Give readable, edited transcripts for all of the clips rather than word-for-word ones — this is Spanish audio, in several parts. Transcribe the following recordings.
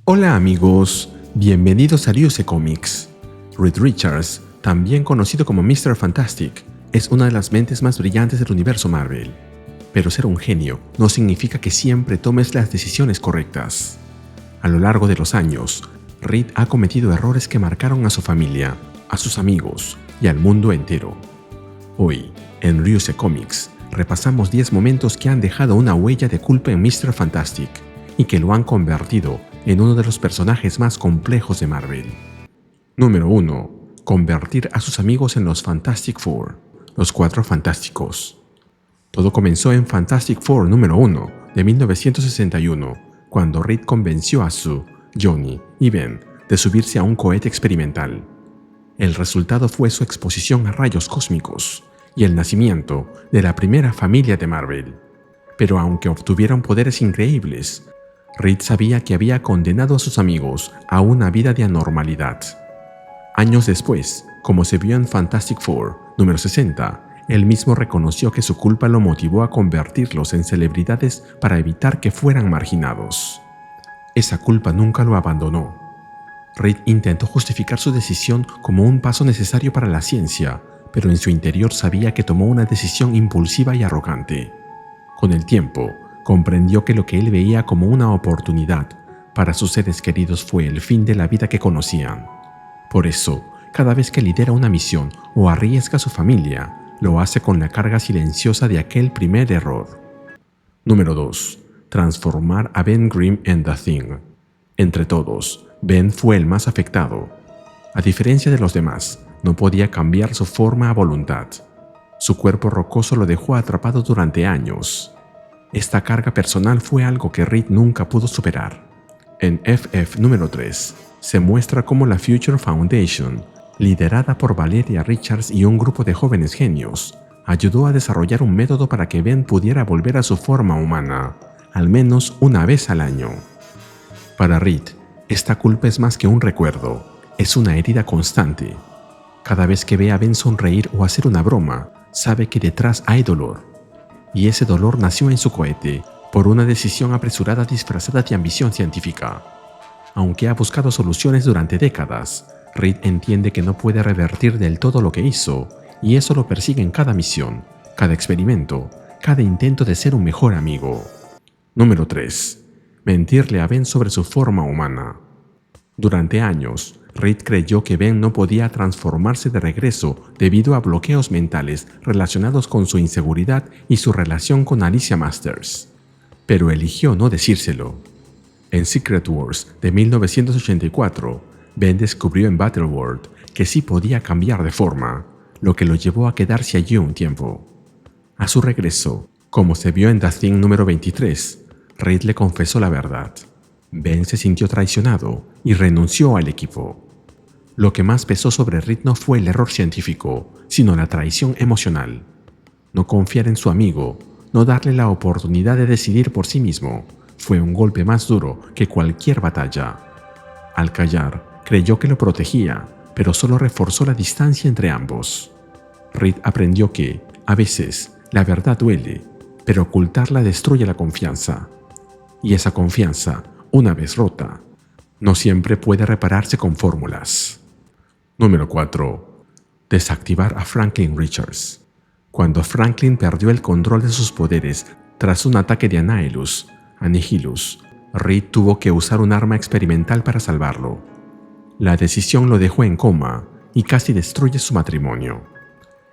Hola amigos, bienvenidos a Ryusei Comics. Reed Richards, también conocido como Mr. Fantastic, es una de las mentes más brillantes del universo Marvel. Pero ser un genio no significa que siempre tomes las decisiones correctas. A lo largo de los años, Reed ha cometido errores que marcaron a su familia, a sus amigos y al mundo entero. Hoy, en Ryusei Comics, repasamos 10 momentos que han dejado una huella de culpa en Mr. Fantastic y que lo han convertido en uno de los personajes más complejos de Marvel. Número 1. Convertir a sus amigos en los Fantastic Four, los Cuatro Fantásticos. Todo comenzó en Fantastic Four número 1 de 1961, cuando Reed convenció a Sue, Johnny y Ben de subirse a un cohete experimental. El resultado fue su exposición a rayos cósmicos y el nacimiento de la primera familia de Marvel. Pero aunque obtuvieron poderes increíbles, Reed sabía que había condenado a sus amigos a una vida de anormalidad. Años después, como se vio en Fantastic Four número 60, él mismo reconoció que su culpa lo motivó a convertirlos en celebridades para evitar que fueran marginados. Esa culpa nunca lo abandonó. Reed intentó justificar su decisión como un paso necesario para la ciencia, pero en su interior sabía que tomó una decisión impulsiva y arrogante. Con el tiempo, comprendió que lo que él veía como una oportunidad para sus seres queridos fue el fin de la vida que conocían. Por eso, cada vez que lidera una misión o arriesga a su familia, lo hace con la carga silenciosa de aquel primer error. Número 2. Transformar a Ben Grimm en The Thing. Entre todos, Ben fue el más afectado. A diferencia de los demás, no podía cambiar su forma a voluntad. Su cuerpo rocoso lo dejó atrapado durante años. Esta carga personal fue algo que Reed nunca pudo superar. En FF número 3, se muestra cómo la Future Foundation, liderada por Valeria Richards y un grupo de jóvenes genios, ayudó a desarrollar un método para que Ben pudiera volver a su forma humana, al menos una vez al año. Para Reed, esta culpa es más que un recuerdo, es una herida constante. Cada vez que ve a Ben sonreír o hacer una broma, sabe que detrás hay dolor. Y ese dolor nació en su cohete por una decisión apresurada disfrazada de ambición científica. Aunque ha buscado soluciones durante décadas, Reed entiende que no puede revertir del todo lo que hizo, y eso lo persigue en cada misión, cada experimento, cada intento de ser un mejor amigo. Número 3. Mentirle a Ben sobre su forma humana. Durante años, Reed creyó que Ben no podía transformarse de regreso debido a bloqueos mentales relacionados con su inseguridad y su relación con Alicia Masters. Pero eligió no decírselo. En Secret Wars de 1984, Ben descubrió en Battleworld que sí podía cambiar de forma, lo que lo llevó a quedarse allí un tiempo. A su regreso, como se vio en The Thing número 23, Reed le confesó la verdad. Ben se sintió traicionado y renunció al equipo. Lo que más pesó sobre Reed no fue el error científico, sino la traición emocional. No confiar en su amigo, no darle la oportunidad de decidir por sí mismo, fue un golpe más duro que cualquier batalla. Al callar, creyó que lo protegía, pero solo reforzó la distancia entre ambos. Reed aprendió que, a veces, la verdad duele, pero ocultarla destruye la confianza. Y esa confianza, una vez rota, no siempre puede repararse con fórmulas. Número 4. Desactivar a Franklin Richards. Cuando Franklin perdió el control de sus poderes tras un ataque de Annihilus, Reed tuvo que usar un arma experimental para salvarlo. La decisión lo dejó en coma y casi destruye su matrimonio.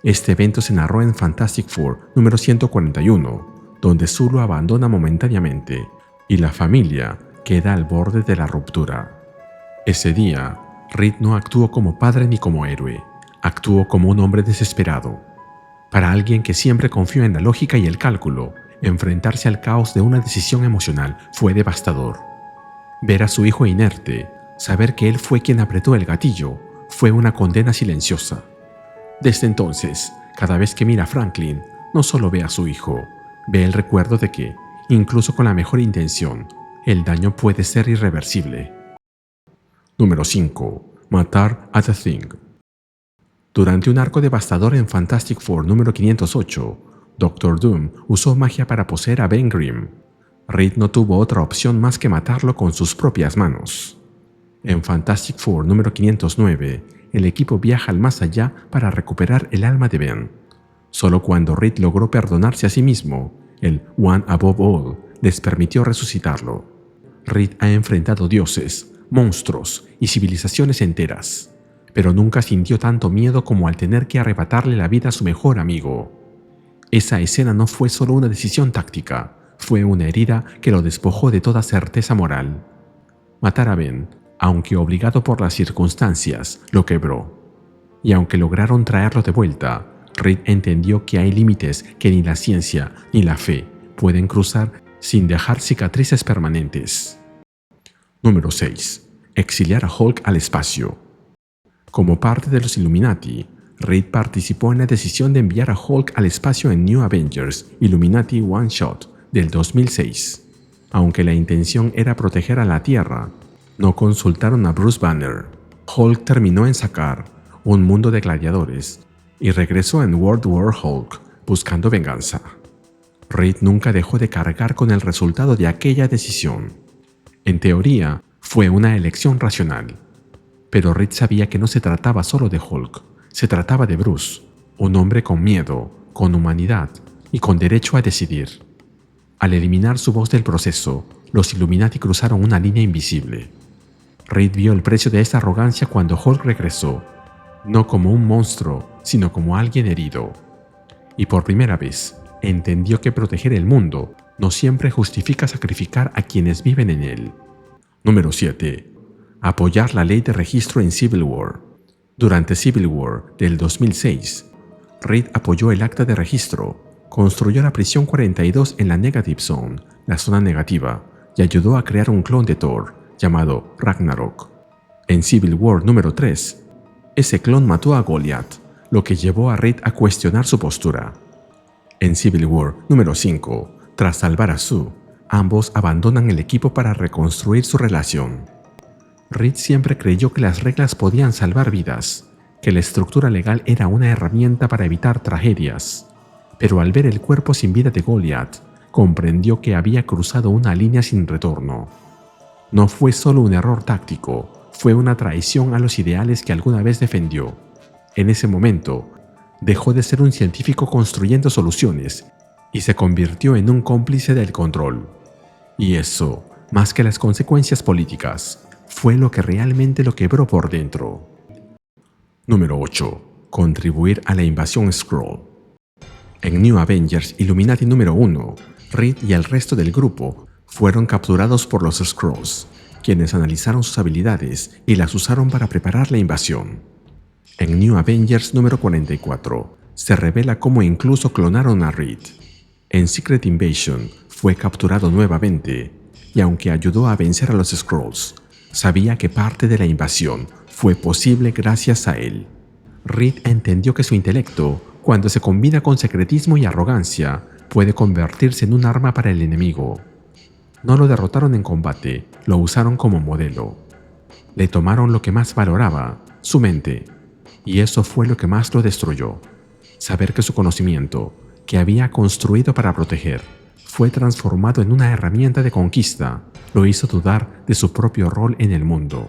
Este evento se narró en Fantastic Four número 141, donde Sue lo abandona momentáneamente y la familia queda al borde de la ruptura. Ese día, Reed no actuó como padre ni como héroe, actuó como un hombre desesperado. Para alguien que siempre confió en la lógica y el cálculo, enfrentarse al caos de una decisión emocional fue devastador. Ver a su hijo inerte, saber que él fue quien apretó el gatillo, fue una condena silenciosa. Desde entonces, cada vez que mira a Franklin, no solo ve a su hijo, ve el recuerdo de que, incluso con la mejor intención, el daño puede ser irreversible. Número 5. Matar a The Thing. Durante un arco devastador en Fantastic Four número 508, Doctor Doom usó magia para poseer a Ben Grimm. Reed no tuvo otra opción más que matarlo con sus propias manos. En Fantastic Four número 509, el equipo viaja al más allá para recuperar el alma de Ben. Solo cuando Reed logró perdonarse a sí mismo, el One Above All les permitió resucitarlo. Reed ha enfrentado dioses, monstruos y civilizaciones enteras, pero nunca sintió tanto miedo como al tener que arrebatarle la vida a su mejor amigo. Esa escena no fue solo una decisión táctica, fue una herida que lo despojó de toda certeza moral. Matar a Ben, aunque obligado por las circunstancias, lo quebró. Y aunque lograron traerlo de vuelta, Reed entendió que hay límites que ni la ciencia ni la fe pueden cruzar sin dejar cicatrices permanentes. Número 6. Exiliar a Hulk al espacio. Como parte de los Illuminati, Reed participó en la decisión de enviar a Hulk al espacio en New Avengers Illuminati One Shot del 2006. Aunque la intención era proteger a la Tierra, no consultaron a Bruce Banner. Hulk terminó en Sakaar, un mundo de gladiadores, y regresó en World War Hulk buscando venganza. Reed nunca dejó de cargar con el resultado de aquella decisión. En teoría, fue una elección racional. Pero Reed sabía que no se trataba solo de Hulk, se trataba de Bruce, un hombre con miedo, con humanidad y con derecho a decidir. Al eliminar su voz del proceso, los Illuminati cruzaron una línea invisible. Reed vio el precio de esa arrogancia cuando Hulk regresó, no como un monstruo, sino como alguien herido. Y por primera vez, entendió que proteger el mundo no siempre justifica sacrificar a quienes viven en él. Número 7. Apoyar la ley de registro en Civil War. Durante Civil War del 2006, Reed apoyó el acta de registro, construyó la prisión 42 en la Negative Zone, la zona negativa, y ayudó a crear un clon de Thor llamado Ragnarok. En Civil War número 3, ese clon mató a Goliath, lo que llevó a Reed a cuestionar su postura. En Civil War número 5, tras salvar a Sue, ambos abandonan el equipo para reconstruir su relación. Reed siempre creyó que las reglas podían salvar vidas, que la estructura legal era una herramienta para evitar tragedias. Pero al ver el cuerpo sin vida de Goliath, comprendió que había cruzado una línea sin retorno. No fue solo un error táctico, fue una traición a los ideales que alguna vez defendió. En ese momento, dejó de ser un científico construyendo soluciones y se convirtió en un cómplice del control. Y eso, más que las consecuencias políticas, fue lo que realmente lo quebró por dentro. Número 8. Contribuir a la invasión Skrull. En New Avengers Illuminati número 1, Reed y el resto del grupo fueron capturados por los Skrulls, quienes analizaron sus habilidades y las usaron para preparar la invasión. En New Avengers número 44, se revela cómo incluso clonaron a Reed. En Secret Invasion fue capturado nuevamente, y aunque ayudó a vencer a los Skrulls, sabía que parte de la invasión fue posible gracias a él. Reed entendió que su intelecto, cuando se combina con secretismo y arrogancia, puede convertirse en un arma para el enemigo. No lo derrotaron en combate, lo usaron como modelo. Le tomaron lo que más valoraba, su mente, y eso fue lo que más lo destruyó. Saber que su conocimiento, que había construido para proteger, fue transformado en una herramienta de conquista, lo hizo dudar de su propio rol en el mundo.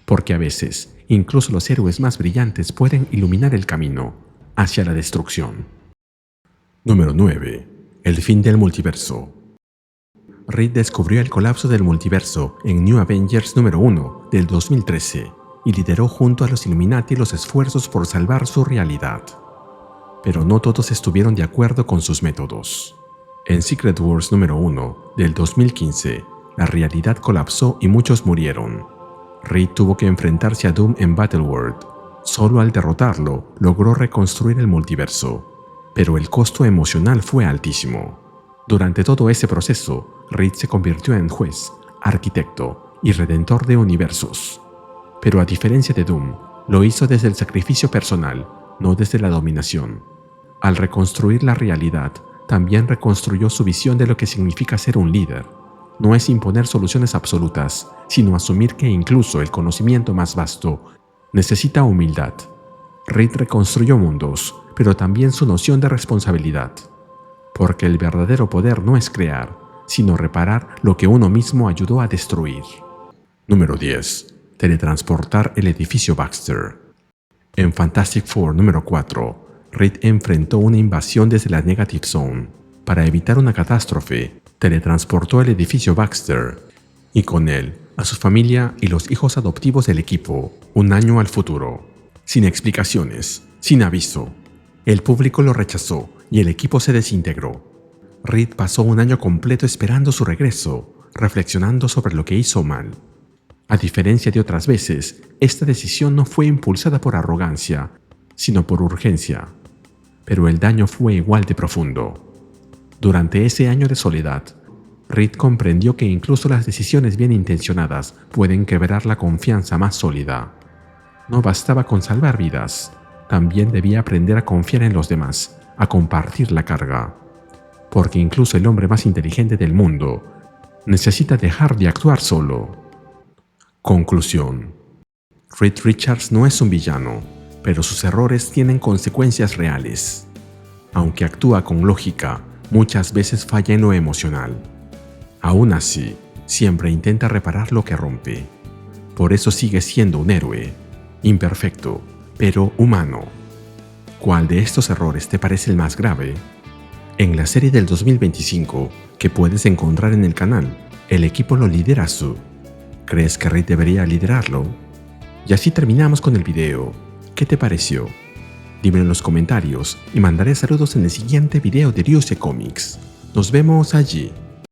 Porque a veces, incluso los héroes más brillantes pueden iluminar el camino hacia la destrucción. Número 9. El fin del multiverso. Reed descubrió el colapso del multiverso en New Avengers número 1 del 2013 y lideró junto a los Illuminati los esfuerzos por salvar su realidad. Pero no todos estuvieron de acuerdo con sus métodos. En Secret Wars número 1 del 2015, la realidad colapsó y muchos murieron. Reed tuvo que enfrentarse a Doom en Battleworld. Solo al derrotarlo, logró reconstruir el multiverso, pero el costo emocional fue altísimo. Durante todo ese proceso, Reed se convirtió en juez, arquitecto y redentor de universos. Pero a diferencia de Doom, lo hizo desde el sacrificio personal, no desde la dominación. Al reconstruir la realidad, también reconstruyó su visión de lo que significa ser un líder. No es imponer soluciones absolutas, sino asumir que incluso el conocimiento más vasto necesita humildad. Reed reconstruyó mundos, pero también su noción de responsabilidad. Porque el verdadero poder no es crear, sino reparar lo que uno mismo ayudó a destruir. Número 10. Teletransportar el edificio Baxter. En Fantastic Four número 4, Reed enfrentó una invasión desde la Negative Zone. Para evitar una catástrofe, teletransportó el edificio Baxter y con él a su familia y los hijos adoptivos del equipo un año al futuro. Sin explicaciones, sin aviso. El público lo rechazó y el equipo se desintegró. Reed pasó un año completo esperando su regreso, reflexionando sobre lo que hizo mal. A diferencia de otras veces, esta decisión no fue impulsada por arrogancia, sino por urgencia. Pero el daño fue igual de profundo. Durante ese año de soledad, Reed comprendió que incluso las decisiones bien intencionadas pueden quebrar la confianza más sólida. No bastaba con salvar vidas, también debía aprender a confiar en los demás, a compartir la carga. Porque incluso el hombre más inteligente del mundo necesita dejar de actuar solo. Conclusión. Reed Richards no es un villano, pero sus errores tienen consecuencias reales. Aunque actúa con lógica, muchas veces falla en lo emocional. Aún así, siempre intenta reparar lo que rompe. Por eso sigue siendo un héroe, imperfecto, pero humano. ¿Cuál de estos errores te parece el más grave? En la serie del 2025, que puedes encontrar en el canal, el equipo lo lidera Sue. ¿Crees que Reed debería liderarlo? Y así terminamos con el video. ¿Qué te pareció? Dímelo en los comentarios y mandaré saludos en el siguiente video de Ryusei Comics. Nos vemos allí.